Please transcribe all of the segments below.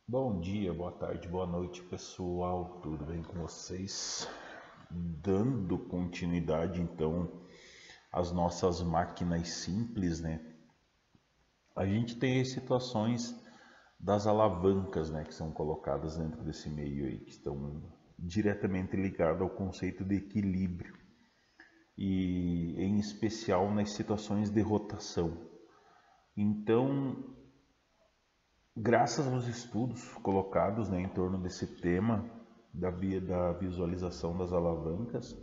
Bom dia, boa tarde, boa noite, pessoal. Tudo bem com vocês? Dando continuidade, então, às nossas máquinas simples, né? A gente tem as situações das alavancas, né, que são colocadas dentro desse meio aí, que estão diretamente ligadas ao conceito de equilíbrio e, em especial, nas situações de rotação. Então, graças aos estudos colocados, né, em torno desse tema da visualização das alavancas,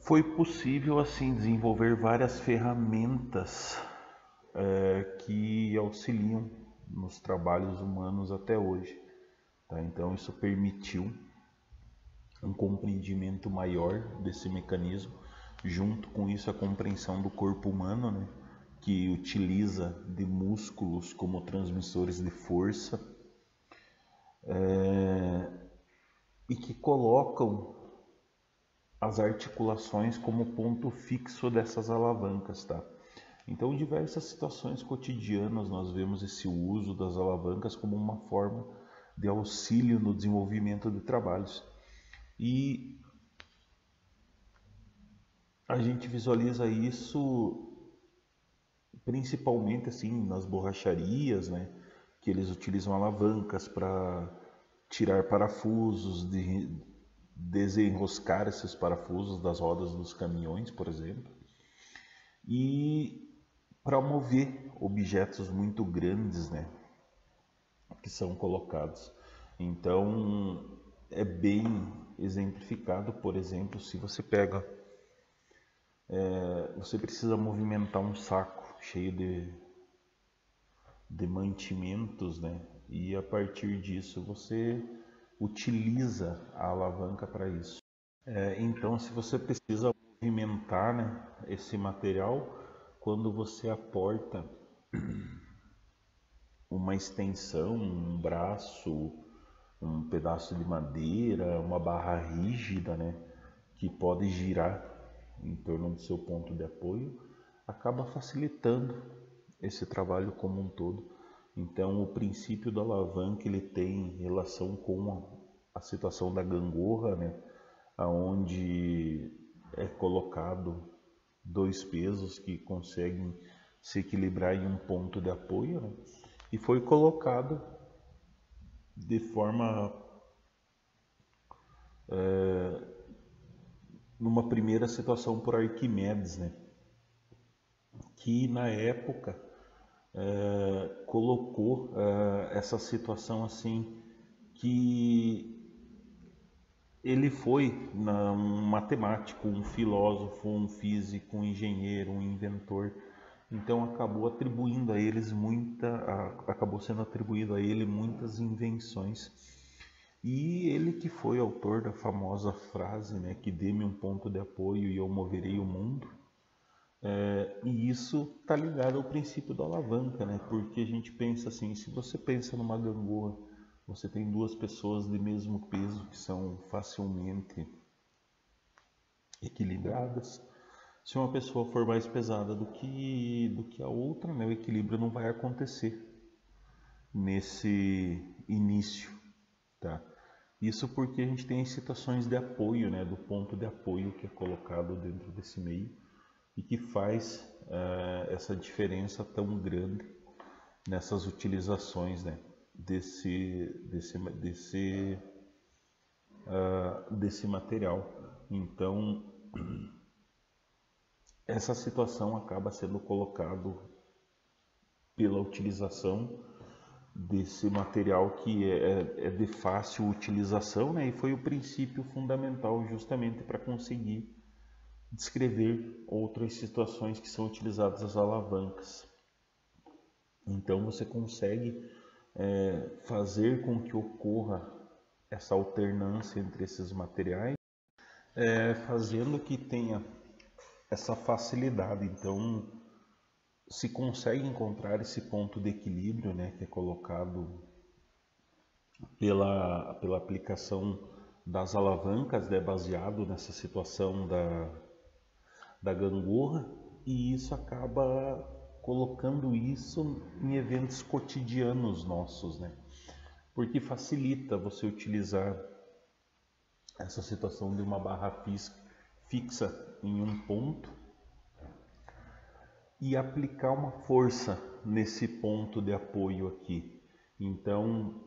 foi possível assim desenvolver várias ferramentas que auxiliam nos trabalhos humanos até hoje. Tá? Então isso permitiu um compreendimento maior desse mecanismo, junto com isso a compreensão do corpo humano, né? Que utiliza de músculos como transmissores de força e que colocam as articulações como ponto fixo dessas alavancas, tá? Então, em diversas situações cotidianas, nós vemos esse uso das alavancas como uma forma de auxílio no desenvolvimento de trabalhos. E a gente visualiza isso principalmente assim nas borracharias, né? Que eles utilizam alavancas para tirar parafusos, desenroscar esses parafusos das rodas dos caminhões, por exemplo, e para mover objetos muito grandes, né, que são colocados. Então, é bem exemplificado, por exemplo, se você pega, você precisa movimentar um saco cheio de mantimentos, né, e a partir disso você utiliza a alavanca para isso. Então, se você precisa movimentar, né, esse material, quando você aporta uma extensão, um braço, um pedaço de madeira, uma barra rígida, né, que pode girar em torno do seu ponto de apoio, acaba facilitando esse trabalho como um todo. Então, o princípio da alavanca ele tem relação com a situação da gangorra, né, aonde é colocado dois pesos que conseguem se equilibrar em um ponto de apoio, né? E foi colocado de forma numa primeira situação por Arquimedes, né? Que na época colocou essa situação assim que ele foi um matemático, um filósofo, um físico, um engenheiro, um inventor. Então acabou sendo atribuído a ele muitas invenções. E ele que foi autor da famosa frase, né, que dê-me um ponto de apoio e eu moverei o mundo. E isso está ligado ao princípio da alavanca, né? Porque a gente pensa assim, se você pensa numa gangorra, você tem duas pessoas de mesmo peso que são facilmente equilibradas. Se uma pessoa for mais pesada do que a outra, né, o equilíbrio não vai acontecer nesse início, tá? Isso porque a gente tem as situações de apoio, né, do ponto de apoio que é colocado dentro desse meio e que faz essa diferença tão grande nessas utilizações, né, desse material. Então, essa situação acaba sendo colocado pela utilização desse material que é de fácil utilização, né? E foi o princípio fundamental justamente para conseguir descrever outras situações que são utilizadas as alavancas. Então você consegue fazer com que ocorra essa alternância entre esses materiais, fazendo que tenha essa facilidade. Então se consegue encontrar esse ponto de equilíbrio, né, que é colocado pela aplicação das alavancas, né, baseado nessa situação da gangorra, e isso acaba colocando isso em eventos cotidianos nossos, né? Porque facilita você utilizar essa situação de uma barra fixa em um ponto e aplicar uma força nesse ponto de apoio aqui. Então,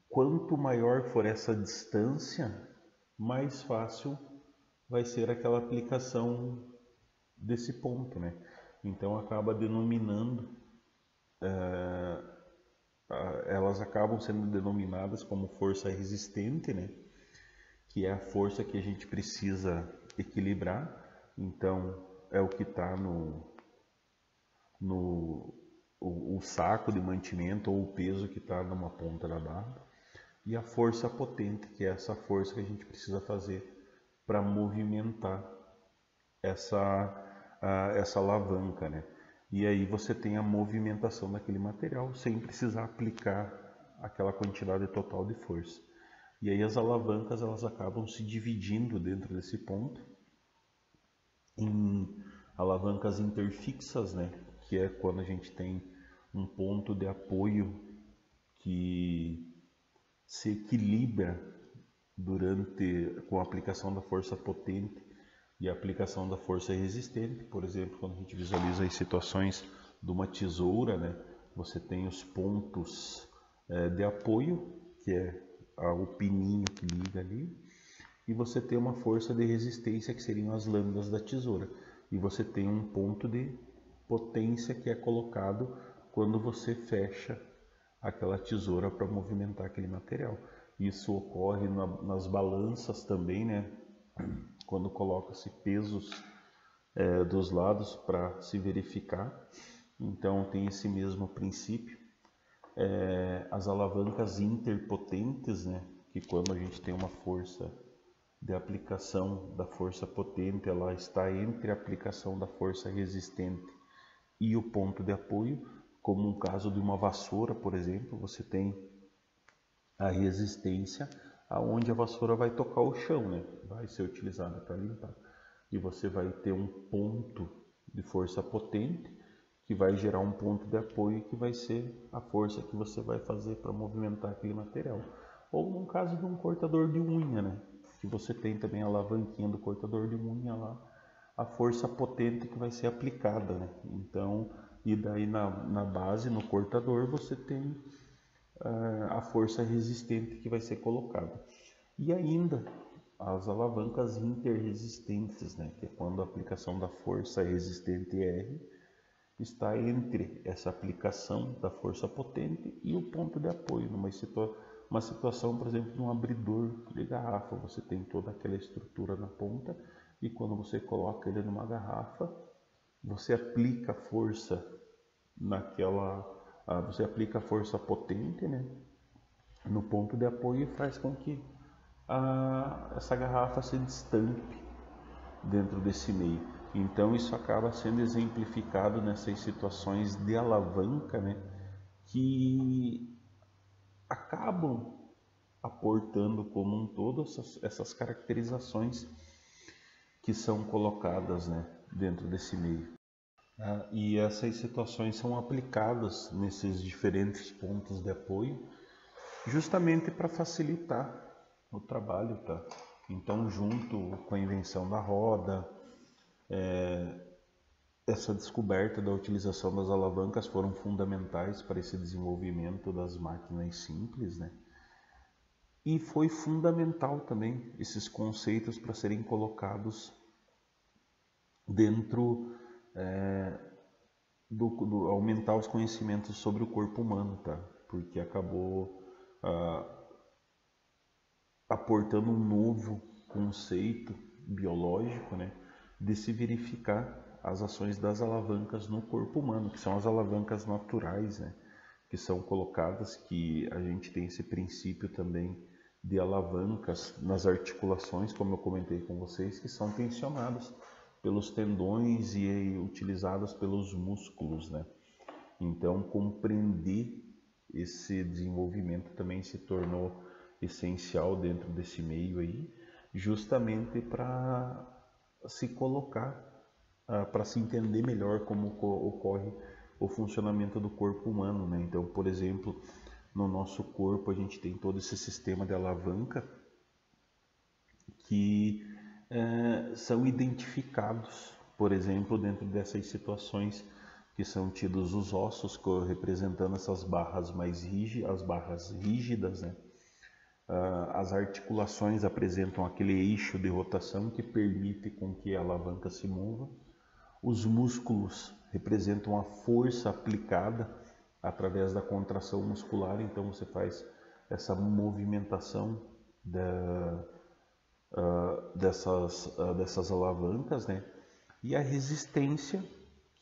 quanto maior for essa distância, mais fácil vai ser aquela aplicação desse ponto, né? Então acaba denominando, elas acabam sendo denominadas como força resistente, né? Que é a força que a gente precisa equilibrar. Então é o que está o saco de mantimento ou o peso que está numa ponta da barra. E a força potente, que é essa força que a gente precisa fazer para movimentar essa alavanca, né? E aí você tem a movimentação daquele material sem precisar aplicar aquela quantidade total de força. E aí as alavancas elas acabam se dividindo dentro desse ponto em alavancas interfixas, né? Que é quando a gente tem um ponto de apoio que se equilibra com a aplicação da força potente e a aplicação da força resistente. Por exemplo, quando a gente visualiza as situações de uma tesoura, né? Você tem os pontos de apoio, que é o pininho que liga ali, e você tem uma força de resistência, que seriam as lâminas da tesoura, e você tem um ponto de potência que é colocado quando você fecha aquela tesoura para movimentar aquele material. Isso ocorre nas balanças também, né? Quando coloca-se pesos dos lados para se verificar. Então tem esse mesmo princípio. As alavancas interpotentes, né? Que quando a gente tem uma força de aplicação da força potente, ela está entre a aplicação da força resistente e o ponto de apoio, como no caso de uma vassoura, por exemplo, você tem a resistência aonde a vassoura vai tocar o chão, né? Vai ser utilizada para limpar. E você vai ter um ponto de força potente que vai gerar um ponto de apoio que vai ser a força que você vai fazer para movimentar aquele material. Ou no caso de um cortador de unha, né? Que você tem também a alavanquinha do cortador de unha lá, a força potente que vai ser aplicada, né? Então, e daí na base, no cortador, você tem a força resistente que vai ser colocada. E ainda as alavancas interresistentes, né? Que é quando a aplicação da força resistente R está entre essa aplicação da força potente e o ponto de apoio. Uma situação, por exemplo, de um abridor de garrafa, você tem toda aquela estrutura na ponta e quando você coloca ele numa garrafa, você aplica força você aplica a força potente, né, no ponto de apoio e faz com que essa garrafa se destampe dentro desse meio. Então isso acaba sendo exemplificado nessas situações de alavanca, né, que acabam aportando como um todo essas caracterizações que são colocadas, né, dentro desse meio. E essas situações são aplicadas nesses diferentes pontos de apoio justamente para facilitar o trabalho, tá? Então, junto com a invenção da roda, essa descoberta da utilização das alavancas foram fundamentais para esse desenvolvimento das máquinas simples, né? E foi fundamental também esses conceitos para serem colocados dentro do aumentar os conhecimentos sobre o corpo humano, tá? Porque acabou aportando um novo conceito biológico, né? De se verificar as ações das alavancas no corpo humano, que são as alavancas naturais, né? Que são colocadas, que a gente tem esse princípio também de alavancas nas articulações, como eu comentei com vocês, que são tensionadas pelos tendões e utilizadas pelos músculos, né? Então, compreender esse desenvolvimento também se tornou essencial dentro desse meio aí, justamente para se colocar para se entender melhor como ocorre o funcionamento do corpo humano, né? Então, por exemplo, no nosso corpo a gente tem todo esse sistema de alavanca que são identificados, por exemplo, dentro dessas situações que são tidos os ossos representando essas barras mais rígidas, as barras rígidas, né? As articulações apresentam aquele eixo de rotação que permite com que a alavanca se mova. Os músculos representam a força aplicada através da contração muscular, então você faz essa movimentação dessas alavancas, né? E a resistência,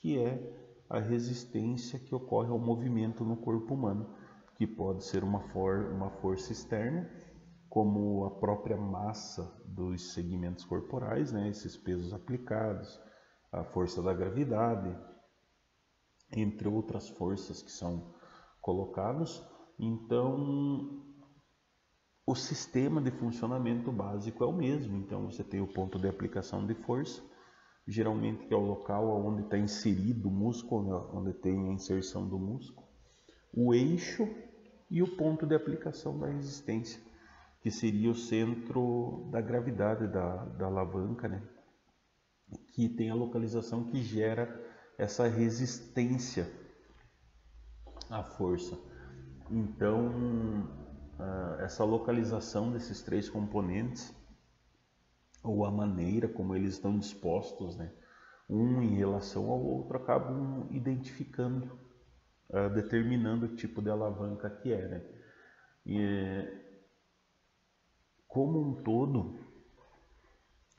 que é a resistência que ocorre ao movimento no corpo humano, que pode ser uma força externa, como a própria massa dos segmentos corporais, né? Esses pesos aplicados, a força da gravidade, entre outras forças que são colocadas. Então, o sistema de funcionamento básico é o mesmo. Então, você tem o ponto de aplicação de força, geralmente que é o local onde está inserido o músculo, né? Onde tem a inserção do músculo, o eixo e o ponto de aplicação da resistência, que seria o centro da gravidade da alavanca, né? Que tem a localização que gera essa resistência à força. Então, essa localização desses três componentes, ou a maneira como eles estão dispostos, né, um em relação ao outro, acabam identificando, determinando o tipo de alavanca que é, né? E, como um todo,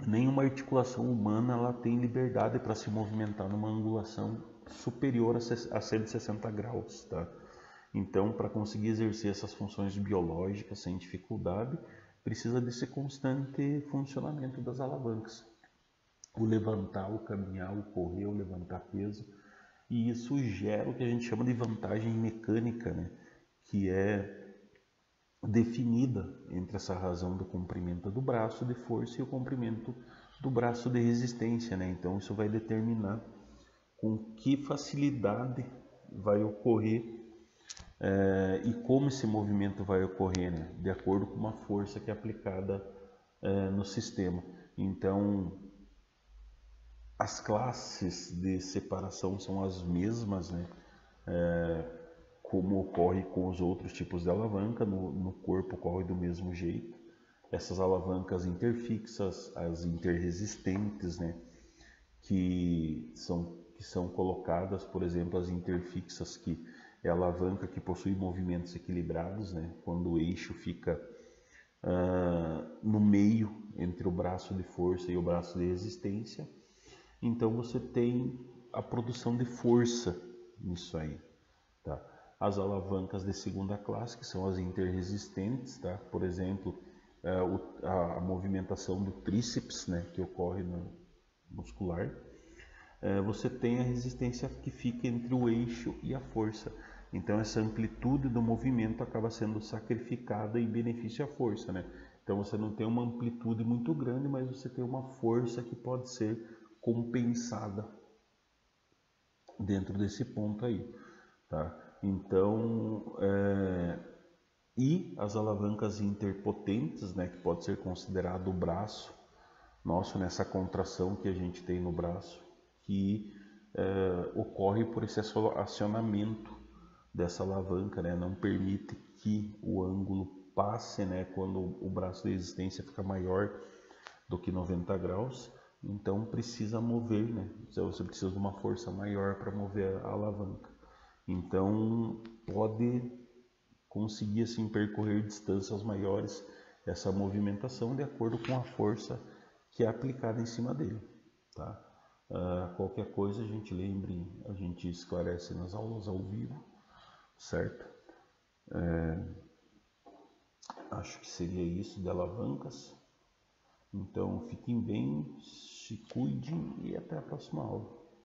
nenhuma articulação humana ela tem liberdade para se movimentar numa angulação superior a 160 graus, tá? Então, para conseguir exercer essas funções biológicas sem dificuldade, precisa desse constante funcionamento das alavancas. O levantar, o caminhar, o correr, o levantar peso. E isso gera o que a gente chama de vantagem mecânica, né? Que é definida entre essa razão do comprimento do braço de força e o comprimento do braço de resistência, né? Então isso vai determinar com que facilidade vai ocorrer e como esse movimento vai ocorrer, né? De acordo com uma força que é aplicada no sistema. Então as classes de separação são as mesmas, né? Como ocorre com os outros tipos de alavanca, no corpo ocorre do mesmo jeito. Essas alavancas interfixas, as interresistentes, né, que são colocadas, por exemplo, as interfixas, que é a alavanca que possui movimentos equilibrados, né, quando o eixo fica no meio entre o braço de força e o braço de resistência. Então você tem a produção de força nisso aí, tá? As alavancas de segunda classe, que são as interresistentes, tá? Por exemplo, a movimentação do tríceps, né, que ocorre no muscular. Você tem a resistência que fica entre o eixo e a força. Então essa amplitude do movimento acaba sendo sacrificada em benefício à força, né? Então você não tem uma amplitude muito grande, mas você tem uma força que pode ser compensada dentro desse ponto aí, tá? Então, e as alavancas interpotentes, né, que pode ser considerado o braço nosso, nessa contração que a gente tem no braço, que ocorre por esse acionamento dessa alavanca, né, não permite que o ângulo passe, né, quando o braço de resistência fica maior do que 90 graus, então precisa mover, né, você precisa de uma força maior para mover a alavanca. Então pode conseguir assim percorrer distâncias maiores essa movimentação de acordo com a força que é aplicada em cima dele, tá? Qualquer coisa a gente lembre, a gente esclarece nas aulas ao vivo, certo? Acho que seria isso de alavancas. Então fiquem bem, se cuidem e até a próxima aula.